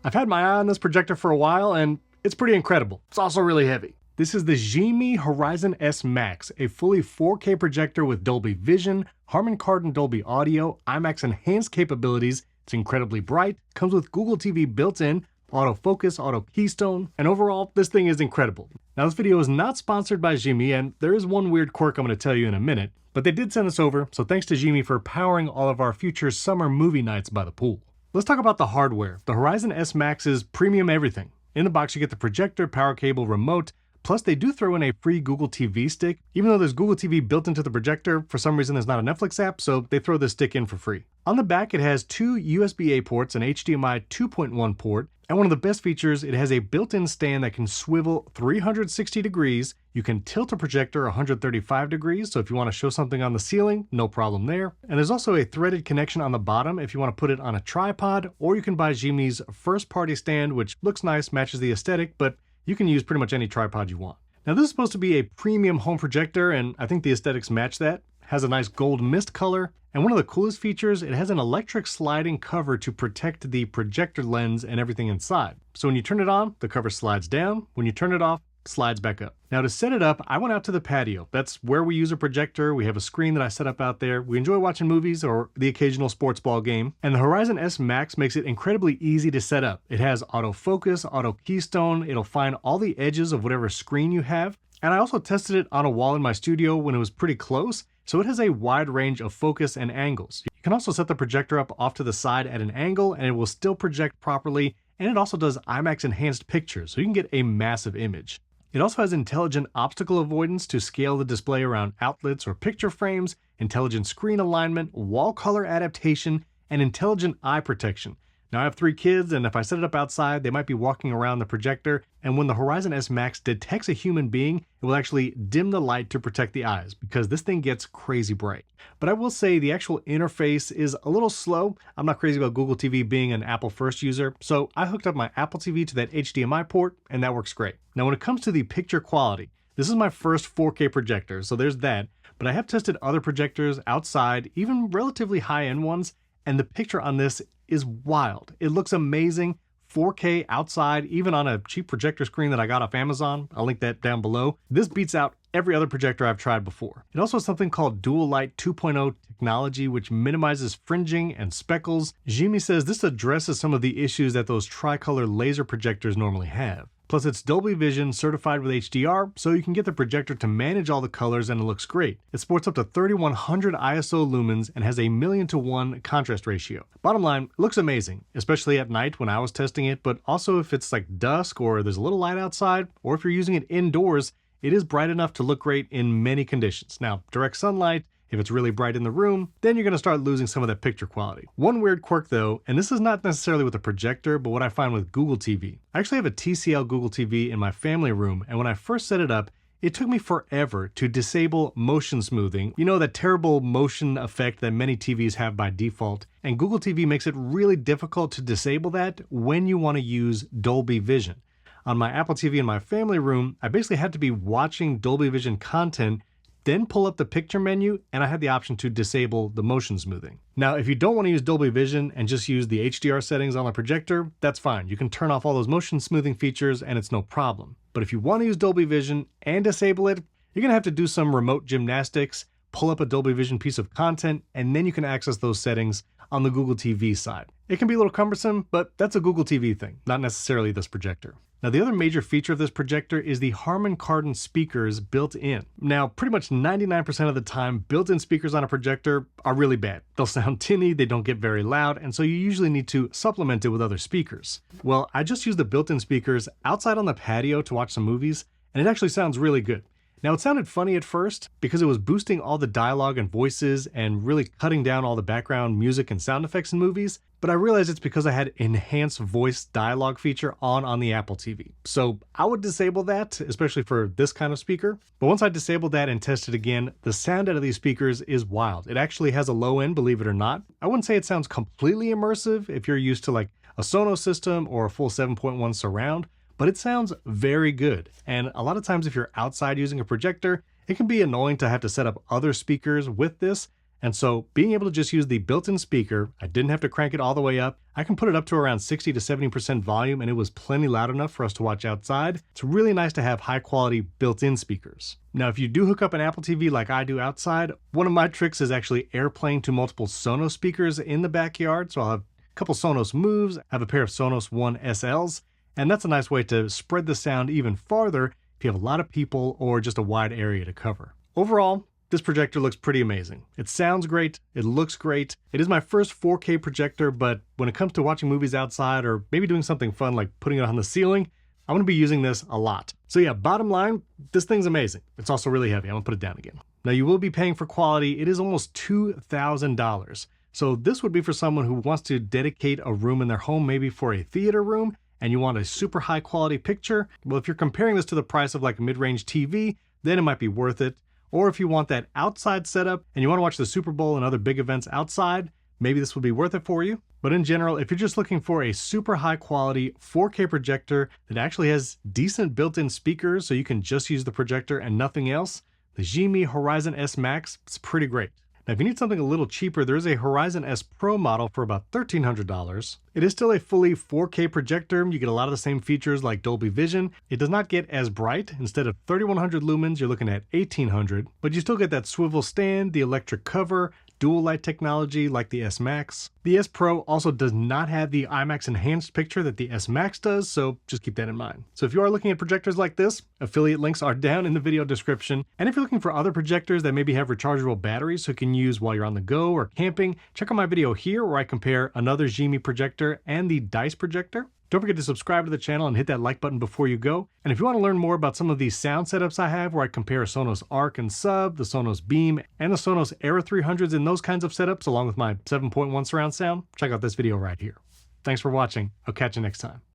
I've had my eye on this projector for a while and it's pretty incredible. It's also really heavy. This is the XGIMI Horizon S Max, a fully 4K projector with Dolby Vision, Harman Kardon Dolby Audio, IMAX enhanced capabilities. It's incredibly bright, comes with Google TV built in, autofocus, auto keystone, and overall, this thing is incredible. Now this video is not sponsored by XGIMI, and there is one weird quirk I'm going to tell you in a minute, but they did send this over, so thanks to XGIMI for powering all of our future summer movie nights by the pool. Let's talk about the hardware. The Horizon S Max is premium everything. In the box you get the projector, power cable, remote, plus they do throw in a free Google TV stick. Even though there's Google TV built into the projector, for some reason there's not a Netflix app, so they throw this stick in for free. On the back it has two USB-A ports, an HDMI 2.1 port, and one of the best features, it has a built-in stand that can swivel 360 degrees. You can tilt a projector 135 degrees, so if you want to show something on the ceiling, no problem there. And there's also a threaded connection on the bottom if you want to put it on a tripod, or you can buy XGIMI's first-party stand, which looks nice, matches the aesthetic, but you can use pretty much any tripod you want. Now this is supposed to be a premium home projector, and I think the aesthetics match that. Has a nice gold mist color, and one of the coolest features, it has an electric sliding cover to protect the projector lens and everything inside. So when you turn it on, the cover slides down. When you turn it off, slides back up. Now to set it up, I went out to the patio. That's where we use a projector. We have a screen that I set up out there. We enjoy watching movies or the occasional sports ball game. And the Horizon S Max makes it incredibly easy to set up. It has autofocus, auto keystone. It'll find all the edges of whatever screen you have. And I also tested it on a wall in my studio when it was pretty close. So it has a wide range of focus and angles. You can also set the projector up off to the side at an angle and it will still project properly. And it also does IMAX enhanced pictures, so you can get a massive image. It also has intelligent obstacle avoidance to scale the display around outlets or picture frames, intelligent screen alignment, wall color adaptation, and intelligent eye protection. Now I have 3 kids, and if I set it up outside, they might be walking around the projector, and when the Horizon S Max detects a human being, it will actually dim the light to protect the eyes, because this thing gets crazy bright. But I will say the actual interface is a little slow. I'm not crazy about Google TV being an Apple first user, so I hooked up my Apple TV to that HDMI port, and that works great. Now when it comes to the picture quality, this is my first 4K projector, so there's that, but I have tested other projectors outside, even relatively high-end ones, and the picture on this is wild. It looks amazing, 4K outside, even on a cheap projector screen that I got off Amazon. I'll link that down below. This beats out every other projector I've tried before. It also has something called Dual Light 2.0 technology, which minimizes fringing and speckles. XGIMI says this addresses some of the issues that those tricolor laser projectors normally have. Plus it's Dolby Vision certified with HDR, so you can get the projector to manage all the colors and it looks great. It sports up to 3100 ISO lumens and has a 1,000,000:1 contrast ratio. Bottom line, it looks amazing, especially at night when I was testing it, but also if it's like dusk or there's a little light outside, or if you're using it indoors, it is bright enough to look great in many conditions. Now, direct sunlight, if it's really bright in the room, then you're going to start losing some of that picture quality. One weird quirk though, and this is not necessarily with the projector, but what I find with Google TV. I actually have a TCL Google TV in my family room, and when I first set it up, it took me forever to disable motion smoothing. You know, that terrible motion effect that many TVs have by default, and Google TV makes it really difficult to disable that when you want to use Dolby Vision. On my Apple TV in my family room, I basically had to be watching Dolby Vision content, then pull up the picture menu, and I had the option to disable the motion smoothing. Now, if you don't want to use Dolby Vision and just use the HDR settings on the projector, that's fine. You can turn off all those motion smoothing features and it's no problem. But if you want to use Dolby Vision and disable it, you're going to have to do some remote gymnastics, pull up a Dolby Vision piece of content, and then you can access those settings on the Google TV side. It can be a little cumbersome, but that's a Google TV thing, not necessarily this projector. Now the other major feature of this projector is the Harman Kardon speakers built in. Now pretty much 99% of the time, built-in speakers on a projector are really bad. They'll sound tinny, they don't get very loud, and so you usually need to supplement it with other speakers. Well, I just used the built-in speakers outside on the patio to watch some movies, and it actually sounds really good. Now it sounded funny at first because it was boosting all the dialogue and voices and really cutting down all the background music and sound effects in movies, but I realized it's because I had enhanced voice dialogue feature on the Apple TV. So I would disable that, especially for this kind of speaker. But once I disabled that and tested again, the sound out of these speakers is wild. It actually has a low end, believe it or not. I wouldn't say it sounds completely immersive if you're used to like a Sonos system or a full 7.1 surround, but it sounds very good. And a lot of times if you're outside using a projector, it can be annoying to have to set up other speakers with this. And so being able to just use the built-in speaker, I didn't have to crank it all the way up. I can put it up to around 60 to 70% volume and it was plenty loud enough for us to watch outside. It's really nice to have high quality built-in speakers. Now, if you do hook up an Apple TV like I do outside, one of my tricks is actually airplaying to multiple Sonos speakers in the backyard. So I'll have a couple Sonos Moves, I have a pair of Sonos One SLs, and that's a nice way to spread the sound even farther if you have a lot of people or just a wide area to cover. Overall, this projector looks pretty amazing. It sounds great, it looks great. It is my first 4K projector, but when it comes to watching movies outside or maybe doing something fun like putting it on the ceiling, I'm gonna be using this a lot. So yeah, bottom line, this thing's amazing. It's also really heavy. I'm gonna put it down again. Now you will be paying for quality. It is almost $2,000. So this would be for someone who wants to dedicate a room in their home, maybe for a theater room, and you want a super high quality picture. Well, if you're comparing this to the price of like a mid-range TV, then it might be worth it. Or if you want that outside setup and you want to watch the Super Bowl and other big events outside, maybe this would be worth it for you. But in general, if you're just looking for a super high quality 4K projector that actually has decent built-in speakers so you can just use the projector and nothing else, the XGIMI Horizon S Max is pretty great. Now, if you need something a little cheaper, there is a Horizon S Pro model for about $1,300. It is still a fully 4K projector. You get a lot of the same features like Dolby Vision. It does not get as bright. Instead of 3100 lumens, you're looking at 1800, but you still get that swivel stand, the electric cover, dual light technology like the S Max. The S Pro also does not have the IMAX enhanced picture that the S Max does, so just keep that in mind. So if you are looking at projectors like this, affiliate links are down in the video description. And if you're looking for other projectors that maybe have rechargeable batteries so you can use while you're on the go or camping, check out my video here where I compare another XGIMI projector and the Dice projector. Don't forget to subscribe to the channel and hit that like button before you go. And if you want to learn more about some of these sound setups I have where I compare a Sonos Arc and Sub, the Sonos Beam, and the Sonos Era 300s and those kinds of setups along with my 7.1 surround sound, check out this video right here. Thanks for watching. I'll catch you next time.